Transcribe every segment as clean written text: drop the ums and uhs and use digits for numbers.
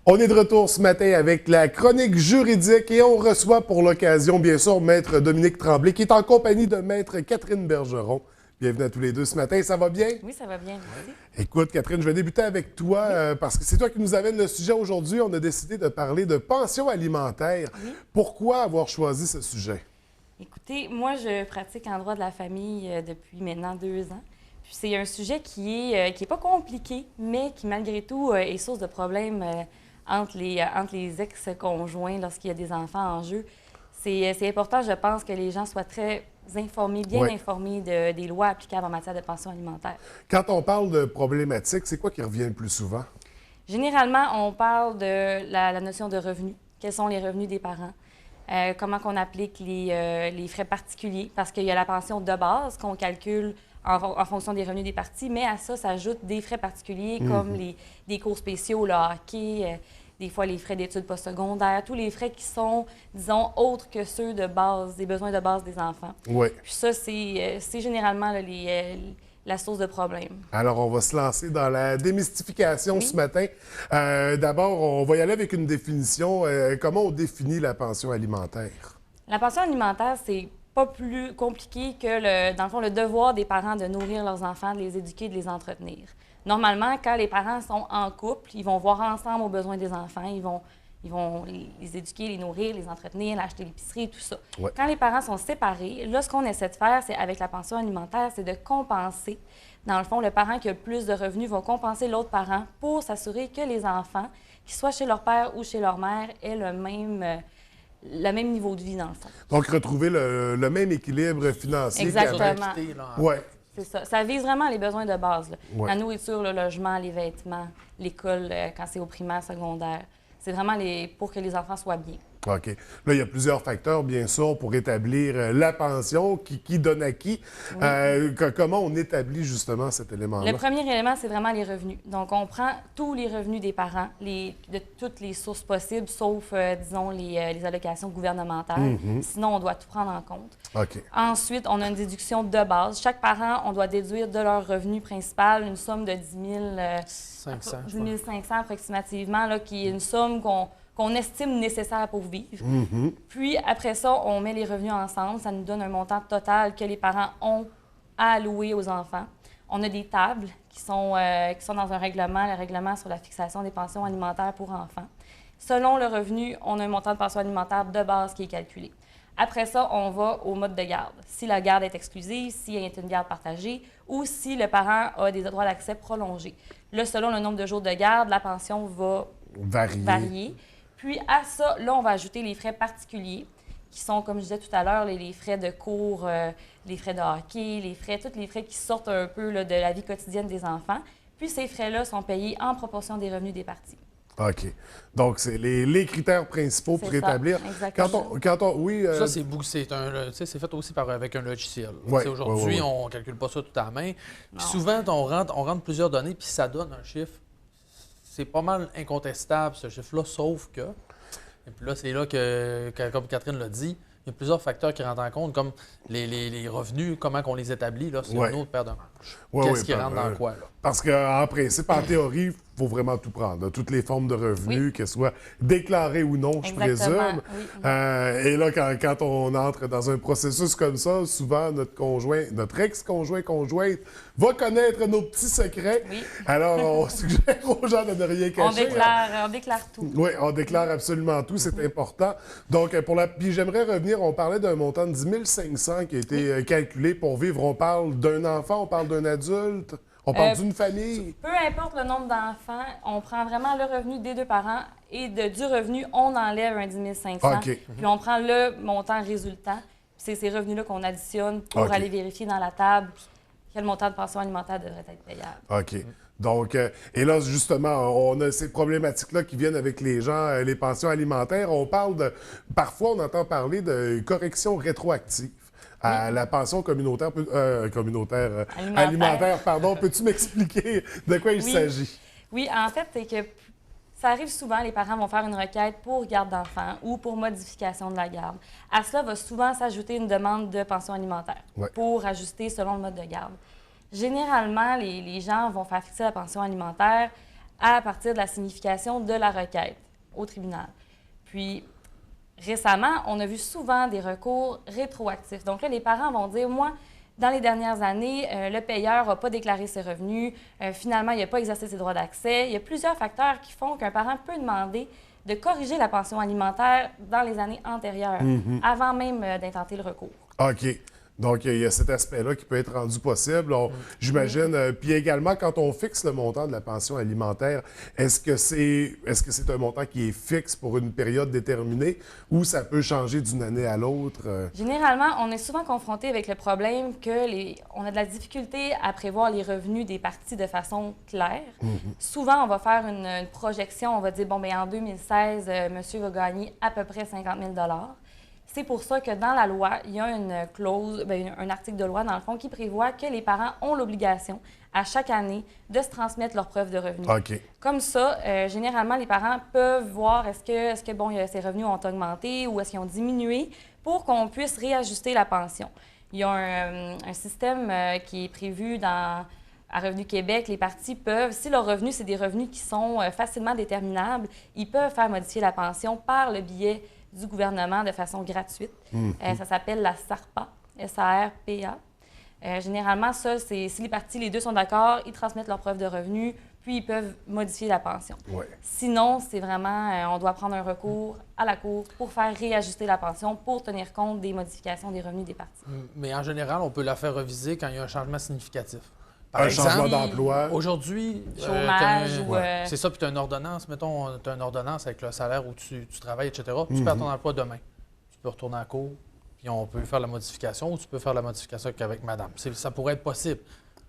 On est de retour ce matin avec la chronique juridique et on reçoit pour l'occasion, bien sûr, Maître Dominique Tremblay qui est en compagnie de Maître Catherine Bergeron. Bienvenue à tous les deux ce matin. Ça va bien? Oui, ça va bien. Merci. Écoute, Catherine, je vais débuter avec toi parce que c'est toi qui nous amène le sujet aujourd'hui. On a décidé de parler de pension alimentaire. Oui. Pourquoi avoir choisi ce sujet? Écoutez, moi, je pratique en droit de la famille depuis maintenant 2 ans. Puis c'est un sujet qui est pas compliqué, mais qui, malgré tout, est source de problèmes entre les ex-conjoints lorsqu'il y a des enfants en jeu. C'est important, je pense, que les gens soient très informés, bien informés des lois applicables en matière de pension alimentaire. Quand on parle de problématiques, c'est quoi qui revient le plus souvent? Généralement, on parle de la notion de revenus. Quels sont les revenus des parents? Comment qu'on applique les frais particuliers? Parce qu'il y a la pension de base qu'on calcule en fonction des revenus des parties, mais à ça s'ajoutent des frais particuliers comme des cours spéciaux, le hockey, des fois les frais d'études postsecondaires, tous les frais qui sont, disons, autres que ceux de base, des besoins de base des enfants. Oui. Puis ça, c'est généralement là, la source de problème. Alors, on va se lancer dans la démystification ce matin. D'abord, on va y aller avec une définition. Comment on définit la pension alimentaire? La pension alimentaire, c'est pas plus compliqué que, dans le fond, le devoir des parents de nourrir leurs enfants, de les éduquer, de les entretenir. Normalement, quand les parents sont en couple, ils vont voir ensemble aux besoins des enfants, ils vont les éduquer, les nourrir, les entretenir, acheter l'épicerie, tout ça. Ouais. Quand les parents sont séparés, là, ce qu'on essaie de faire, c'est avec la pension alimentaire, c'est de compenser. Dans le fond, le parent qui a le plus de revenus va compenser l'autre parent pour s'assurer que les enfants, qu'ils soient chez leur père ou chez leur mère, aient le même niveau de vie, dans le fond. Donc, retrouver le même équilibre financier. Exactement. Oui. C'est ça. Ça vise vraiment les besoins de base. Là. Ouais. La nourriture, le logement, les vêtements, l'école, quand c'est au primaire, secondaire. C'est vraiment pour que les enfants soient bien. OK. Là, il y a plusieurs facteurs, bien sûr, pour établir la pension, qui donne à qui. Oui. Comment on établit justement cet élément-là? Le premier élément, c'est vraiment les revenus. Donc, on prend tous les revenus des parents, de toutes les sources possibles, sauf, disons, les allocations gouvernementales. Sinon, on doit tout prendre en compte. OK. Ensuite, on a une déduction de base. Chaque parent, on doit déduire de leur revenu principal une somme de 500, 10 500 approximativement, là, qui est une somme qu'on estime nécessaire pour vivre. Puis, après ça, on met les revenus ensemble. Ça nous donne un montant total que les parents ont à allouer aux enfants. On a des tables qui sont dans un règlement, le règlement sur la fixation des pensions alimentaires pour enfants. Selon le revenu, on a un montant de pension alimentaire de base qui est calculé. Après ça, on va au mode de garde. Si la garde est exclusive, si elle est une garde partagée ou si le parent a des droits d'accès prolongés. Là, selon le nombre de jours de garde, la pension va varier. Puis à ça, là, on va ajouter les frais particuliers qui sont, comme je disais tout à l'heure, les frais de cours, les frais de hockey, tous les frais qui sortent un peu là, de la vie quotidienne des enfants. Puis ces frais-là sont payés en proportion des revenus des parties. OK. Donc, c'est les critères principaux pour établir. Exactement. Oui. Ça, c'est fait aussi avec un logiciel. Ouais, aujourd'hui, on ne calcule pas ça tout à la main. Puis souvent, on rentre plusieurs données, puis ça donne un chiffre. C'est pas mal incontestable, ce chiffre-là, sauf que... Et puis là, c'est là que, comme Catherine l'a dit, il y a plusieurs facteurs qui rentrent en compte, comme les revenus, comment on les établit, là, c'est une autre paire de manches. Qu'est-ce qui rentre dans quoi, là? Parce qu'en principe, en théorie, il faut vraiment tout prendre. Là. Toutes les formes de revenus, qu'elles soient déclarées ou non, je présume. Oui. Et là, quand on entre dans un processus comme ça, souvent, notre ex-conjointe va connaître nos petits secrets. Oui. Alors, on suggère aux gens de ne rien cacher. On déclare tout. Oui, on déclare absolument tout, c'est important. Donc, puis j'aimerais revenir, on parlait d'un montant de 10 500 qui a été calculé pour vivre. On parle d'un enfant, on parle d'un adulte, on parle d'une famille. Peu importe le nombre d'enfants, on prend vraiment le revenu des deux parents et du revenu, on enlève un 10 500. OK. Puis on prend le montant résultant. C'est ces revenus-là qu'on additionne pour aller vérifier dans la table quel montant de pension alimentaire devrait être payable. OK. Donc, et là, justement, on a ces problématiques-là qui viennent avec les gens, les pensions alimentaires. Parfois, on entend parler de correction rétroactive à la pension communautaire, alimentaire. Pardon. Peux-tu m'expliquer de quoi il s'agit? Oui, en fait, c'est que ça arrive souvent, les parents vont faire une requête pour garde d'enfants ou pour modification de la garde. À cela va souvent s'ajouter une demande de pension alimentaire pour ajuster selon le mode de garde. Généralement, les gens vont faire fixer la pension alimentaire à partir de la signification de la requête au tribunal. Puis, récemment, on a vu souvent des recours rétroactifs. Donc là, les parents vont dire, moi, dans les dernières années, le payeur n'a pas déclaré ses revenus, finalement, il n'a pas exercé ses droits d'accès. Il y a plusieurs facteurs qui font qu'un parent peut demander de corriger la pension alimentaire dans les années antérieures, avant même d'intenter le recours. OK. Donc, il y a cet aspect-là qui peut être rendu possible. J'imagine. Puis également, quand on fixe le montant de la pension alimentaire, est-ce que c'est un montant qui est fixe pour une période déterminée ou ça peut changer d'une année à l'autre? Généralement, on est souvent confronté avec le problème on a de la difficulté à prévoir les revenus des parties de façon claire. Souvent, on va faire une projection. On va dire, bon, bien, en 2016, monsieur va gagner à peu près 50 000 $. C'est pour ça que dans la loi, il y a une clause, un article de loi, dans le fond, qui prévoit que les parents ont l'obligation, à chaque année, de se transmettre leurs preuves de revenus. OK. Comme ça, généralement, les parents peuvent voir est-ce que ces revenus ont augmenté ou est-ce qu'ils ont diminué pour qu'on puisse réajuster la pension. Il y a un système qui est prévu à Revenu Québec. Les parties peuvent, si leurs revenus, c'est des revenus qui sont facilement déterminables, ils peuvent faire modifier la pension par le biais du gouvernement de façon gratuite. Ça s'appelle la SARPA, S-A-R-P-A. Généralement, ça, c'est si les deux sont d'accord, ils transmettent leurs preuves de revenus, puis ils peuvent modifier la pension. Ouais. Sinon, c'est vraiment, on doit prendre un recours à la Cour pour faire réajuster la pension pour tenir compte des modifications des revenus des parties. Mais en général, on peut la faire reviser quand il y a un changement significatif. Un changement d'emploi. Aujourd'hui, chômage c'est ça, puis tu as une ordonnance. Mettons, tu as une ordonnance avec le salaire où tu travailles, etc. Tu perds ton emploi demain. Tu peux retourner en cour, puis on peut faire la modification, ou tu peux faire la modification qu'avec madame. Ça pourrait être possible.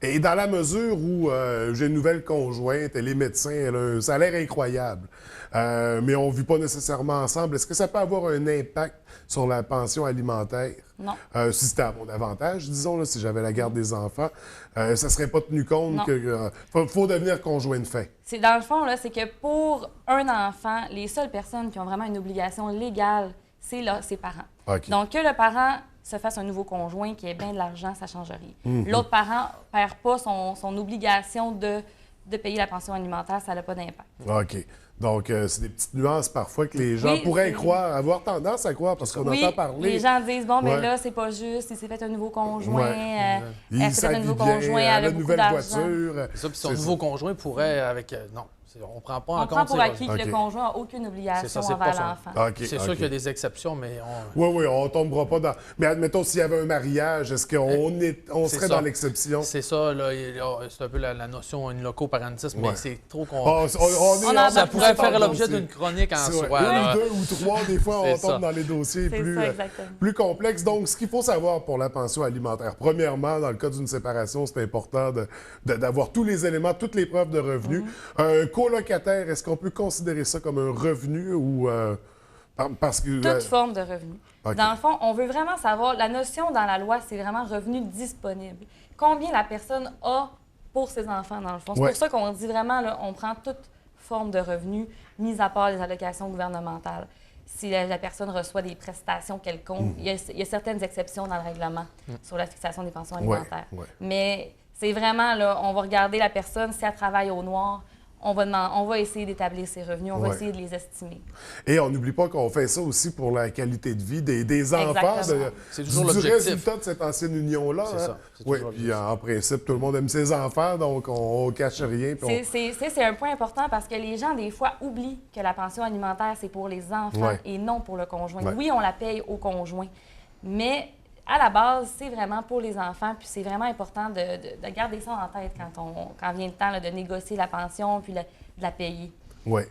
Et dans la mesure où j'ai une nouvelle conjointe, elle est médecin, elle a un salaire incroyable, mais on ne vit pas nécessairement ensemble, est-ce que ça peut avoir un impact sur la pension alimentaire? Non. Si c'était à mon avantage, disons, là, si j'avais la garde des enfants, ça ne serait pas tenu compte que faut devenir conjoint de fait. C'est dans le fond, là, c'est que pour un enfant, les seules personnes qui ont vraiment une obligation légale, c'est ses parents. Okay. Donc, que le parent se fasse un nouveau conjoint qui ait bien de l'argent, ça ne change rien. L'autre parent ne perd pas son obligation de payer la pension alimentaire, ça n'a pas d'impact. OK. Donc, c'est des petites nuances parfois que les gens pourraient croire, avoir tendance à croire, parce qu'on entend parler. Les gens disent, bon, bien là, c'est pas juste, il s'est fait un nouveau conjoint, il s'est fait un nouveau bien, conjoint, elle a beaucoup nouvelle d'argent. voiture. C'est ça, puis son nouveau conjoint pourrait, non, on prend pas en On compte prend pour acquis que OK. le conjoint n'a aucune obligation c'est envers pas l'enfant. OK, C'est sûr qu'il y a des exceptions, mais Oui, on ne tombera pas dans... Mais admettons, s'il y avait un mariage, est-ce qu'on serait dans l'exception? c'est ça, là, c'est un peu la notion in loco parentis, mais c'est trop Ça pourrait faire l'objet d'une chronique en soi. Une, deux ou trois, des fois, on tombe dans les dossiers exactement. plus complexes. Donc, ce qu'il faut savoir pour la pension alimentaire, premièrement, dans le cas d'une séparation, c'est important d'avoir tous les éléments, toutes les preuves de revenus. Un colocataire, est-ce qu'on peut considérer ça comme un revenu ou... parce que... Toute forme de revenu. Okay. Dans le fond, on veut vraiment savoir, la notion dans la loi, c'est vraiment revenu disponible. Combien la personne a pour ses enfants, dans le fond. C'est pour ça qu'on dit vraiment, là, on prend toute forme de revenu, mis à part les allocations gouvernementales. Si la personne reçoit des prestations quelconques, il y a certaines exceptions dans le règlement sur la fixation des pensions alimentaires. Mais c'est vraiment, là, on va regarder la personne, si elle travaille au noir, on va essayer d'établir ses revenus, on va essayer de les estimer. Et on n'oublie pas qu'on fait ça aussi pour la qualité de vie des enfants, c'est toujours du l'objectif. résultat de cette ancienne union-là. C'est ça. Oui, puis en principe, tout le monde aime ses enfants, donc on ne cache rien. C'est un point important parce que les gens, des fois, oublient que la pension alimentaire, c'est pour les enfants et non pour le conjoint. Oui, on la paye au conjoint, mais... À la base, c'est vraiment pour les enfants, puis c'est vraiment important de garder ça en tête quand vient le temps là, de négocier la pension puis de la payer. Oui.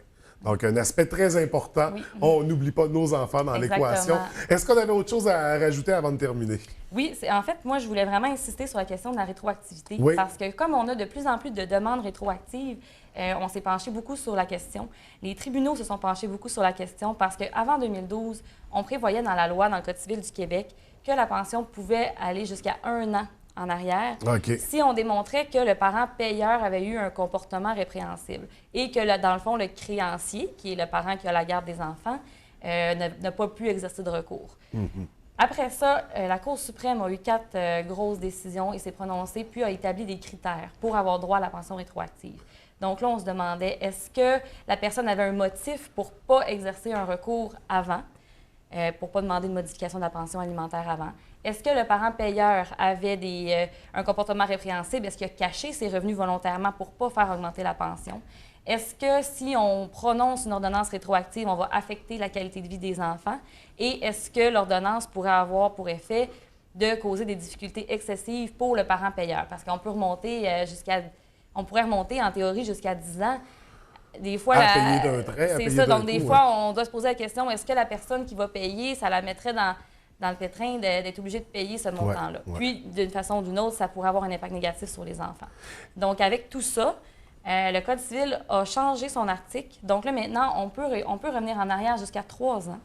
Donc, un aspect très important. On n'oublie pas nos enfants dans l'équation. Est-ce qu'on avait autre chose à rajouter avant de terminer? Oui, en fait, moi, je voulais vraiment insister sur la question de la rétroactivité. Parce que comme on a de plus en plus de demandes rétroactives, on s'est penché beaucoup sur la question. Les tribunaux se sont penchés beaucoup sur la question parce qu'avant 2012, on prévoyait dans la loi, dans le Code civil du Québec, que la pension pouvait aller jusqu'à 1 an en arrière si on démontrait que le parent payeur avait eu un comportement répréhensible et que, dans le fond, le créancier, qui est le parent qui a la garde des enfants, n'a pas pu exercer de recours. Après ça, la Cour suprême a eu 4 grosses décisions et s'est prononcée, puis a établi des critères pour avoir droit à la pension rétroactive. Donc là, on se demandait, est-ce que la personne avait un motif pour ne pas exercer un recours avant, pour ne pas demander une modification de la pension alimentaire avant? Est-ce que le parent payeur avait un comportement répréhensible? Est-ce qu'il a caché ses revenus volontairement pour ne pas faire augmenter la pension? Est-ce que si on prononce une ordonnance rétroactive, on va affecter la qualité de vie des enfants? Et est-ce que l'ordonnance pourrait avoir pour effet de causer des difficultés excessives pour le parent payeur? Parce qu'on peut remonter on pourrait remonter en théorie jusqu'à 10 ans. Des fois, payer d'un trait, à c'est payer ça. d'un Donc, des coup, fois, on doit se poser la question, est-ce que la personne qui va payer, ça la mettrait dans le pétrin d'être obligée de payer ce montant-là? Ouais. Puis, d'une façon ou d'une autre, ça pourrait avoir un impact négatif sur les enfants. Donc, avec tout ça, le Code civil a changé son article. Donc là, maintenant, on peut revenir en arrière jusqu'à 3 ans.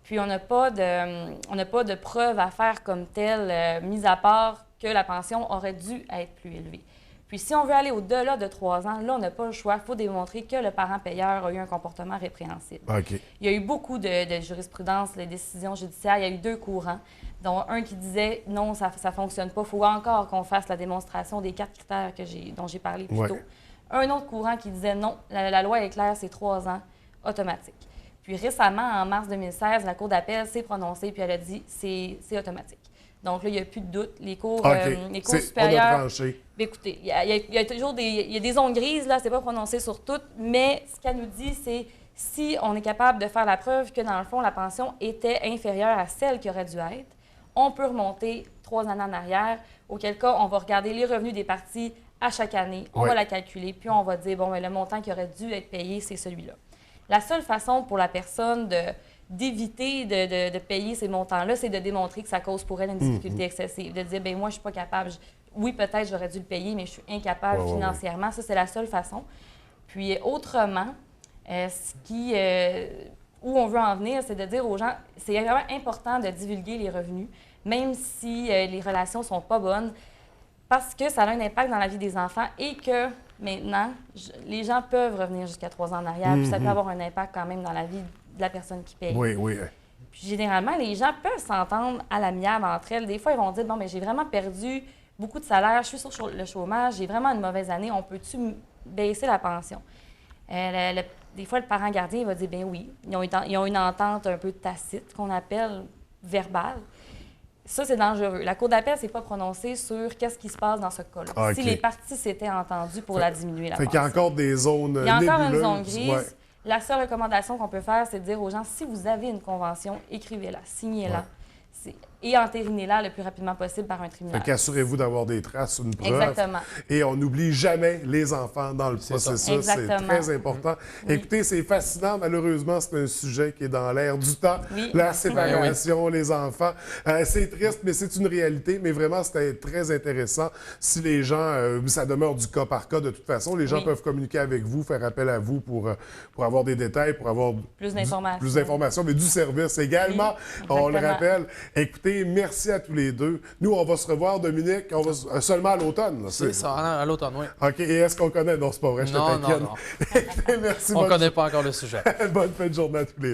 Puis, on n'a pas de preuve à faire comme telle, mis à part que la pension aurait dû être plus élevée. Puis, si on veut aller au-delà de 3 ans, là, on n'a pas le choix. Il faut démontrer que le parent payeur a eu un comportement répréhensible. OK. Il y a eu beaucoup de jurisprudence, de décisions judiciaires. Il y a eu 2 courants, dont un qui disait non, ça ne fonctionne pas. Il faut encore qu'on fasse la démonstration des 4 critères dont j'ai parlé plus tôt. Un autre courant qui disait non, la loi est claire, c'est 3 ans automatique. Puis récemment, en mars 2016, la Cour d'appel s'est prononcée puis elle a dit c'est automatique. Donc là, il n'y a plus de doute. Les cours supérieurs. On a tranché. Écoutez, il y a toujours des zones grises, là, c'est pas prononcé sur toutes, mais ce qu'elle nous dit, c'est si on est capable de faire la preuve que, dans le fond, la pension était inférieure à celle qui aurait dû être, on peut remonter 3 années en arrière, auquel cas, on va regarder les revenus des parties à chaque année, on va la calculer, puis on va dire, bon, bien, le montant qui aurait dû être payé, c'est celui-là. La seule façon pour la personne d'éviter de payer ces montants-là, c'est de démontrer que ça cause pour elle une difficulté excessive. De dire, bien moi, je suis pas capable. Oui, peut-être j'aurais dû le payer, mais je suis incapable financièrement. Ça, c'est la seule façon. Puis autrement, où on veut en venir, c'est de dire aux gens, c'est vraiment important de divulguer les revenus, même si les relations sont pas bonnes, parce que ça a un impact dans la vie des enfants et que maintenant, les gens peuvent revenir jusqu'à 3 ans en arrière, puis ça peut avoir un impact quand même dans la vie de la personne qui paye. Oui, oui. Puis généralement, les gens peuvent s'entendre à l'amiable entre elles. Des fois, ils vont dire, bon, mais j'ai vraiment perdu beaucoup de salaire, je suis sur le chômage, j'ai vraiment une mauvaise année, on peut-tu baisser la pension? Des fois, le parent gardien va dire, bien oui, ils ont une entente un peu tacite, qu'on appelle verbale. Ça, c'est dangereux. La Cour d'appel ne s'est pas prononcée sur qu'est-ce qui se passe dans ce cas-là. Okay. Si les parties s'étaient entendues pour la diminuer, la pension. Qu'il y a encore des zones Il y a encore nébuleuses. une zone grise. Ouais. La seule recommandation qu'on peut faire, c'est de dire aux gens, si vous avez une convention, écrivez-la, signez-la. Et entérinez-la le plus rapidement possible par un tribunal. Fait qu'assurez-vous d'avoir des traces, une preuve. Exactement. Et on n'oublie jamais les enfants dans le processus. C'est très important. Écoutez, c'est fascinant. Malheureusement, c'est un sujet qui est dans l'air du temps. La séparation, les enfants. C'est triste, mais c'est une réalité. Mais vraiment, c'était très intéressant. Si les gens, ça demeure du cas par cas de toute façon, les gens peuvent communiquer avec vous, faire appel à vous pour avoir des détails, pour avoir plus d'informations, mais du service également. On le rappelle. Écoutez, merci à tous les deux. Nous, on va se revoir, Dominique, seulement à l'automne. C'est ça, à l'automne, oui. OK, et est-ce qu'on connaît? Non, c'est pas vrai, je te taquine. Non. Merci. On ne connaît pas encore le sujet. Bonne fin de journée à tous les deux.